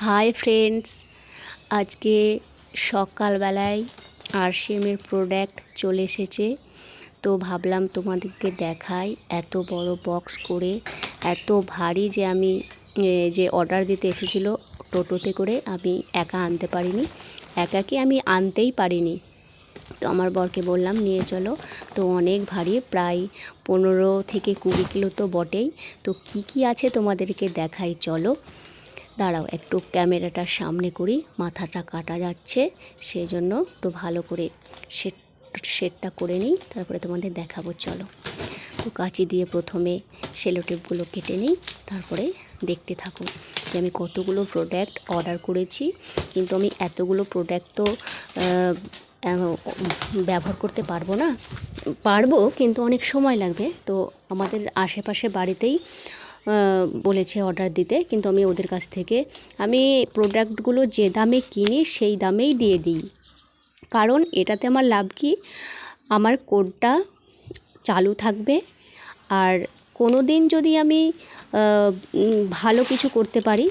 Hi friends, আজকে সকালবেলায় আরসিএমের product চলে এসেছে। তো ভাবলাম তোমাদেরকে দেখাই। এত বড় বক্স করে, এত ভারী যে আমি যে অর্ডার দিতে এসেছিলো টোটোতে করে, আমি একা আনতে পারিনি, একাকে আমি আনতেই পারিনি। তো আমার বরকে বললাম নিয়ে চলো। তো অনেক ভারী, প্রায় 15 থেকে 20 কিলো তো বটেই। তো কি আছে তোমাদেরকে দেখাই, চলো। দাঁড়াও একটু ক্যামেরাটার সামনে করি, মাথাটা কাটা যাচ্ছে, সেই জন্য একটু ভালো করে সেটটা করে নিই, তারপরে তোমাদের দেখাবো। চলো। তো কাঁচি দিয়ে প্রথমে সেলোটেপগুলো কেটে নিই, তারপরে দেখতে থাকো যে আমি কতগুলো প্রোডাক্ট অর্ডার করেছি। কিন্তু আমি এতগুলো প্রোডাক্ট তো ব্যবহার করতে পারবো না, পারবো কিন্তু অনেক সময় লাগবে। তো আমাদের আশেপাশে বাড়িতেই বলেছে অর্ডার দিতে, কিন্তু আমি ওদের কাছ থেকে আমি প্রোডাক্টগুলো যে দামে কিনি সেই দামেই দিয়ে দিই। কারণ এটাতে আমার লাভ কি, আমার কোডটা চালু থাকবে। আর কোনো দিন যদি আমি ভালো কিছু করতে পারি,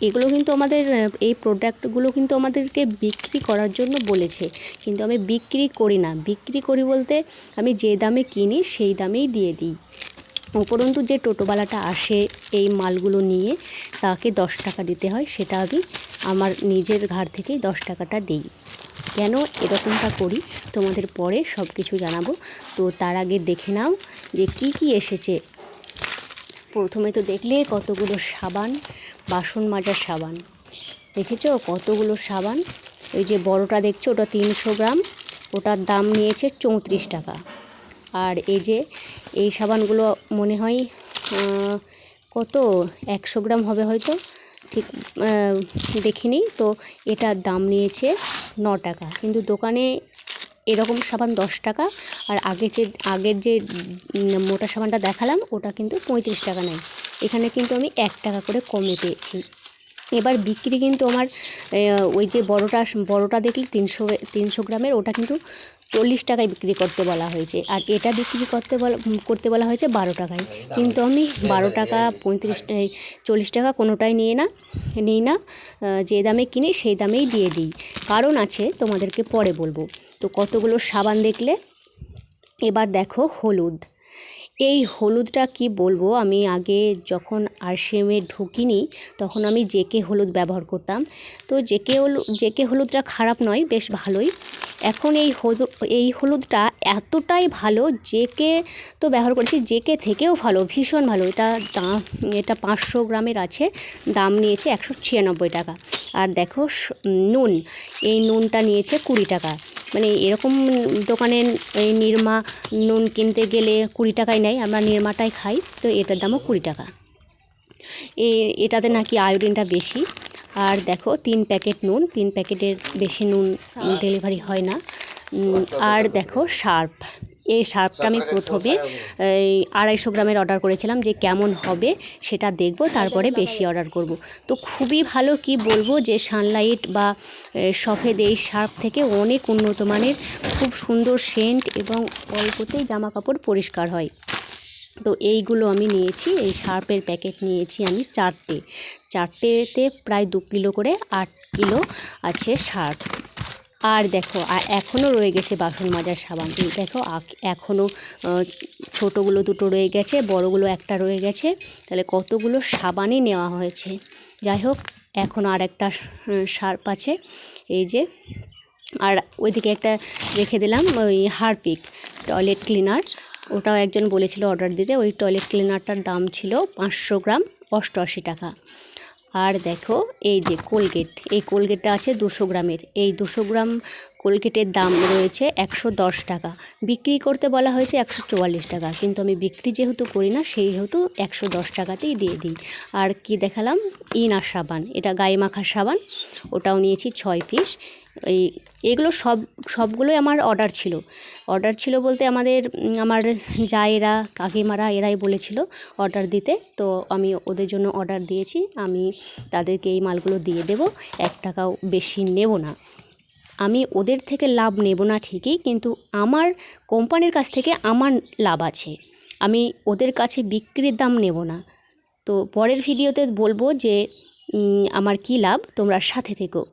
এগুলো কিন্তু আমাদের এই প্রোডাক্টগুলো কিন্তু আমাদেরকে বিক্রি করার জন্য বলেছে, কিন্তু আমি বিক্রি করি না। বিক্রি করি বলতে আমি যে দামে কিনি সেই দামেই দিয়ে দিই। উপরন্তু যে টোটোওয়ালাটা আসে এই মালগুলো নিয়ে, তাকে 10 টাকা দিতে হয়, সেটা আমি আমার নিজের ঘাট থেকেই 10 টাকাটা দিই। কেন এরকমটা করি তোমাদের পরে সব কিছু জানাবো। তো তার আগে দেখে নাও যে কি এসেছে। প্রথমে তো দেখলে কতগুলো সাবান, বাসন মাজার সাবান। দেখেছো কতগুলো সাবান। ওই যে বড়টা দেখছো ওটা 300 গ্রাম, ওটার দাম নিয়েছে 34 টাকা। আর এই সাবানগুলো মনে হয় কত 100 গ্রাম হবে হয়তো, ঠিক দেখিনি। তো এটার দাম নিয়েছে 9 টাকা, কিন্তু দোকানে এরকম সাবান 10 টাকা। আর আগের যে মোটা সাবানটা দেখালাম ওটা কিন্তু 35 টাকা নেয়। এখানে কিন্তু আমি 1 টাকা করে কমে পেয়েছি। এবার বিক্রি কিন্তু আমার ওই যে বড়টা দেখলে 300 গ্রামের, ওটা কিন্তু 40 টাকায় বিক্রি করতে বলা হয়েছে। আর এটা বিক্রি করতে বলা হয়েছে 12 টাকায়। কিন্তু আমি 12 টাকা 40 টাকা কোনোটাই নিই না। যে দামে কিনি সেই দামেই দিয়ে দিই। কারণ আছে, তোমাদেরকে পরে বলবো। তো কতগুলো সাবান দেখলে। এবার দেখো হলুদ। এই হলুদটা কি বলবো, আমি আগে যখন আরসিএমে ঢুকিনি তখন আমি জেকে হলুদ ব্যবহার করতাম। তো জেকে হলুদটা খারাপ নয়, বেশ ভালোই। এখন এই হলুদটা এতটাই ভালো, জেকে তো ব্যবহার করেছি, জেকে থেকেও ভালো, ভীষণ ভালো। এটা 500 গ্রামের আছে, দাম নিয়েছে 196 টাকা। আর দেখো নুন, এই নুনটা নিয়েছে 20 টাকা। মানে এরকম দোকানে এই নিরমা নুন কিনতে গেলে 20 টাকায় নেয়, আমরা নিরমাটাই খাই। তো এটার দামও 20 টাকা। এটাতে নাকি আয়োডিনটা বেশি। আর দেখো 3 প্যাকেট নুন, 3 প্যাকেটের বেশি নুন ডেলিভারি হয় না। আর দেখো সার্ফ। এই সার্ফটা আমি প্রথমে 250 গ্রামের অর্ডার করেছিলাম, যে কেমন হবে সেটা দেখব, তারপরে বেশি অর্ডার করব। তো খুবই ভালো, কি বলবো, যে সানলাইট বা সফেদ এই সার্ফ থেকে অনেক উন্নত মানের, খুব সুন্দর সেন্ট এবং অল্পতেই জামা কাপড় পরিষ্কার হয়। তো এইগুলো আমি নিয়েছি, এই সার্ফের প্যাকেট নিয়েছি আমি 4টেতে প্রায় 2 কিলো করে, 8 কিলো আছে সার্ফ। আর দেখো এখনও রয়ে গেছে বাসন মাজার সাবান। এই দেখো এখনও ছোটোগুলো 2টো রয়ে গেছে, বড়গুলো 1টা রয়ে গেছে। তাহলে কতগুলো সাবানই নেওয়া হয়েছে। যাই হোক, এখন আর একটা সার্ফ আছে, এই যে। আর ওইদিকে একটা রেখে দিলাম, ওই হারপিক টয়লেট ক্লিনার, ওটাও একজন বলেছিল অর্ডার দিতে। ওই টয়লেট ক্লিনারটার দাম ছিল 500 গ্রাম 88 টাকা। আর দেখো এই যে কোলগেট, এই কোলগেটটা আছে 200 গ্রামের। এই 200 গ্রাম কোলগেটের দাম রয়েছে 110 টাকা। বিক্রি করতে বলা হয়েছে 144 টাকা, কিন্তু আমি বিক্রি যেহেতু করি না, সেই হেতু 110 টাকাতেই দিয়ে দিই। আর কি দেখালাম, ইনার সাবান, এটা গায়ে মাখার সাবান, ওটাও নিয়েছি 6 পিস। এগুলো সবগুলোই আমার অর্ডার ছিল বলতে আমার জায়েরা, কাকিমারা এরাই বলেছিল অর্ডার দিতে। তো আমি ওদের জন্য অর্ডার দিয়েছি। আমি তাদেরকে এই মালগুলো দিয়ে দেব, 1 টাকাও বেশি নেব না। আমি ওদের থেকে লাভ নেব না ঠিকই, কিন্তু আমার কোম্পানির কাছ থেকে আমার লাভ আছে, আমি ওদের কাছে বিক্রির দাম নেব না। তো পরের ভিডিওতে বলবো যে আমার কী লাভ, তোমরা সাথে থেকো।